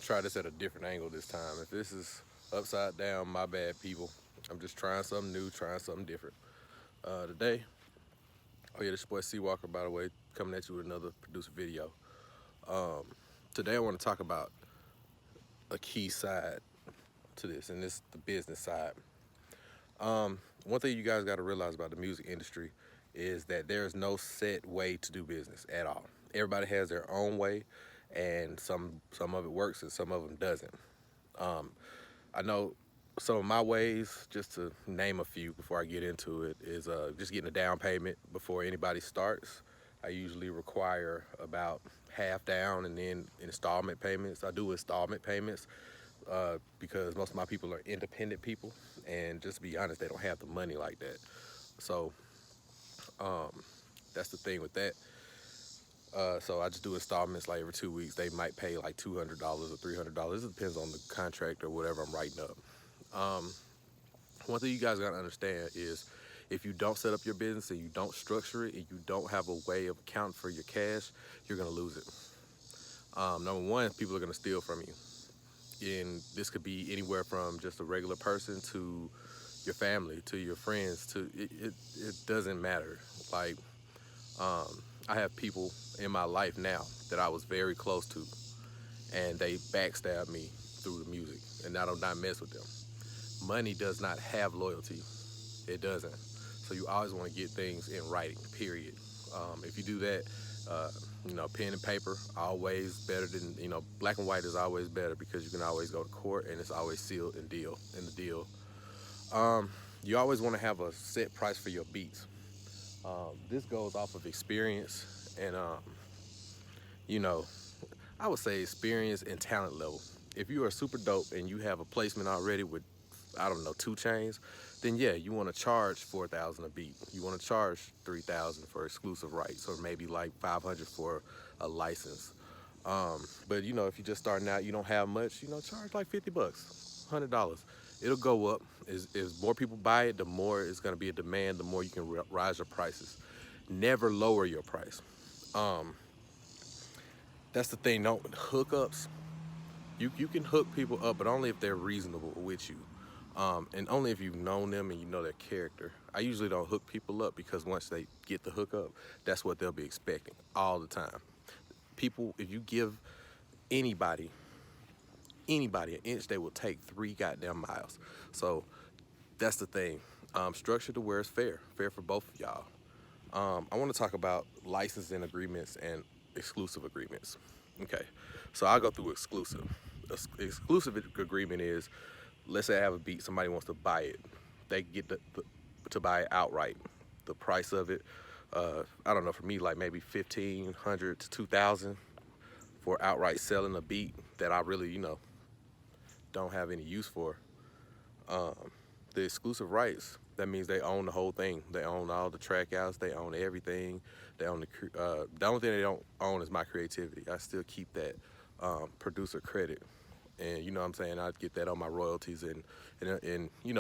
try this at a different angle this time. If this is upside down, my bad, people. I'm just trying something new, trying something different. Today, oh yeah, this your boy C Walker, by the way, coming at you with another producer video. Um, Today, I want to talk about a key side to this, and this the business side. One thing you guys got to realize about the music industry is that there is no set way to do business at all. Everybody has their own way, and some of it works and some of them doesn't. Um, I know some of my ways, just to name a few before I get into it, is just getting a down payment before anybody starts. I usually require about half down and then installment payments. I do installment payments because most of my people are independent people, and just to be honest, they don't have the money like that. So um, that's the thing with that. So I just do installments like every 2 weeks. They might pay like $200 or $300. It depends on the contract or whatever I'm writing up. Um, One thing you guys gotta understand is if you don't set up your business and you don't structure it and you don't have a way of accounting for your cash, you're gonna lose it. Number one, people are gonna steal from you, and this could be anywhere from just a regular person to your family to your friends to it doesn't matter. Like I have people in my life now that I was very close to, and they backstab me through the music, and I do not mess with them. Money does not have loyalty. It doesn't. So you always want to get things in writing, period. If you do that, uh, pen and paper, always better than, black and white is always better because you can always go to court and it's always sealed and deal in the deal. You always want to have a set price for your beats. This goes off of experience and, you know, I would say experience and talent level. If you are super dope and you have a placement already with, I don't know, 2 chains, then yeah, you want to charge 4,000 a beat. You want to charge 3,000 for exclusive rights, or maybe like 500 for a license. But if you're just starting out, you don't have much, charge like $50, $100. It'll go up. As more people buy it, the more it's going to be a demand, the more you can rise your prices. Never lower your price. Um, that's the thing. Don't hookups. You can hook people up, but only if they're reasonable with you, and only if you've known them and you know their character. I usually don't hook people up because once they get the hookup, that's what they'll be expecting all the time. People, if you give anybody an inch, they will take 3 goddamn miles. So that's the thing. Structure to where it's fair for both of y'all. I want to talk about licensing agreements and exclusive agreements. Okay, so I'll go through exclusive. Exclusive agreement is, let's say I have a beat, somebody wants to buy it, they get to buy it outright. The price of it, I don't know, for me, like maybe 1,500 to 2,000 for outright selling a beat that I really, don't have any use for. Um, the exclusive rights, that means they own the whole thing. They own all the track outs. They own everything. They own the only thing they don't own is my creativity. I still keep that producer credit, and you know what I'm saying. I get that on my royalties and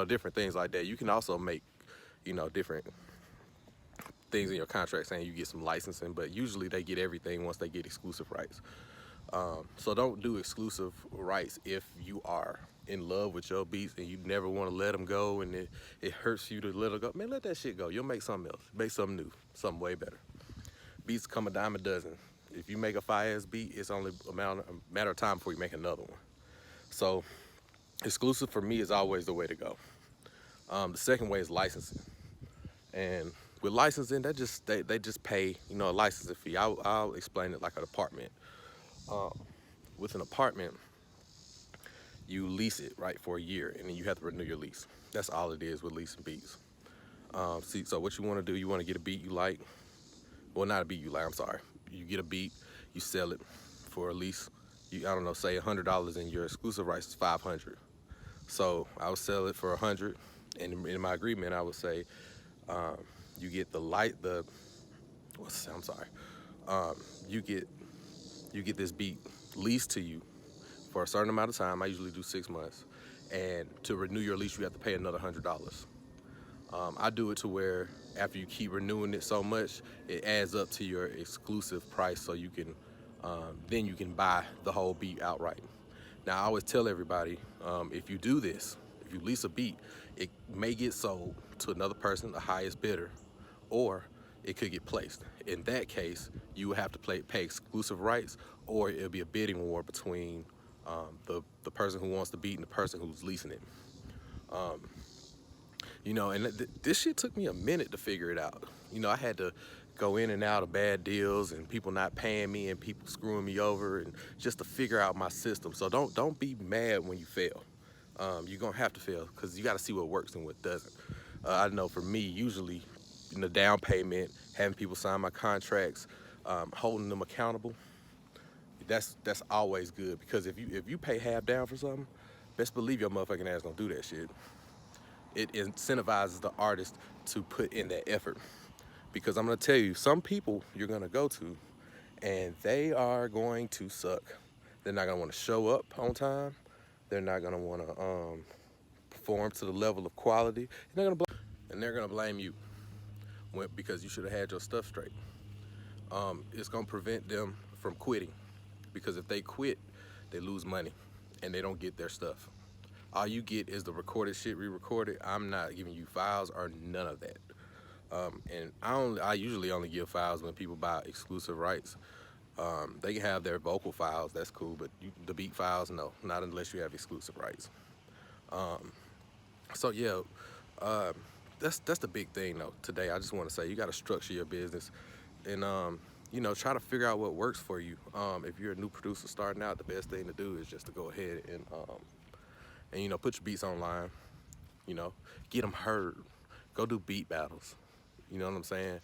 different things like that. You can also make different things in your contract saying you get some licensing, but usually they get everything once they get exclusive rights. So don't do exclusive rights if you are in love with your beats and you never want to let them go, and it hurts you to let them go. Man, let that shit go. You'll make something else. Make something new, something way better. Beats come a dime a dozen. If you make a fire ass beat, it's only a matter of time before you make another one. So exclusive for me is always the way to go. The second way is licensing, and with licensing, they just pay a licensing fee. I'll explain it like an apartment. Um, with an apartment, you lease it right for a year, and then you have to renew your lease. That's all it is with leasing beats. So what you want to do, you want to get a beat you like. Well, not a beat you like. I'm sorry. You get a beat, you sell it for at least, I don't know, say $100, and your exclusive rights is 500. So I would sell it for 100, and in my agreement, I would say um, you get I'm sorry. Um, you get this beat leased to you for a certain amount of time. I usually do 6 months, and to renew your lease, you have to pay another $100. I do it to where after you keep renewing it so much, it adds up to your exclusive price, so you can then you can buy the whole beat outright. Now, I always tell everybody, if you do this, if you lease a beat, it may get sold to another person, the highest bidder, or it could get placed. In that case, you would have to pay exclusive rights, or it'll be a bidding war between the person who wants the beat and the person who's leasing it. And this shit took me a minute to figure it out. I had to go in and out of bad deals and people not paying me and people screwing me over, and just to figure out my system. So don't be mad when you fail. You're gonna have to fail because you got to see what works and what doesn't. I know for me, usually, down payment, having people sign my contracts, holding them accountable. That's always good, because if you pay half down for something, best believe your motherfucking ass gonna do that shit. It incentivizes the artist to put in that effort. Because I'm gonna tell you, some people you're gonna go to, and they are going to suck. They're not gonna want to show up on time. They're not gonna want to perform to the level of quality. And they're gonna blame you because you should have had your stuff straight. It's gonna prevent them from quitting, because if they quit, they lose money and they don't get their stuff. All you get is the recorded shit re-recorded. I'm not giving you files or none of that. And I usually only give files when people buy exclusive rights. They can have their vocal files, that's cool, but the beat files, no, not unless you have exclusive rights. So yeah, that's the big thing though. Today, I just want to say you got to structure your business, and try to figure out what works for you. If you're a new producer starting out, the best thing to do is just to go ahead and put your beats online. Get them heard. Go do beat battles. You know what I'm saying?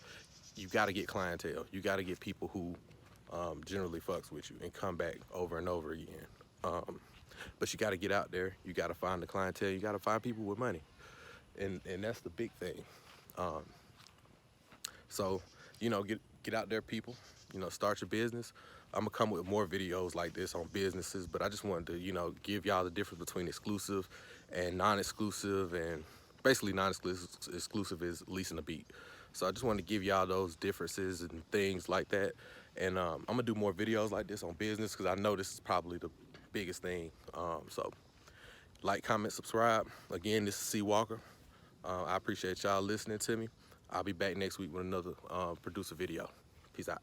You got to get clientele. You got to get people who generally fucks with you and come back over and over again. But you got to get out there. You got to find the clientele. You got to find people with money, and that's the big thing. So get out there, people. Start your business. I'm gonna come with more videos like this on businesses, but I just wanted to give y'all the difference between exclusive and non-exclusive, and basically non-exclusive is leasing a beat. So I just wanted to give y'all those differences and things like that. And I'm gonna do more videos like this on business, because I know this is probably the biggest thing. So like, comment, subscribe. Again, this is C Walker. I appreciate y'all listening to me. I'll be back next week with another producer video. Peace out.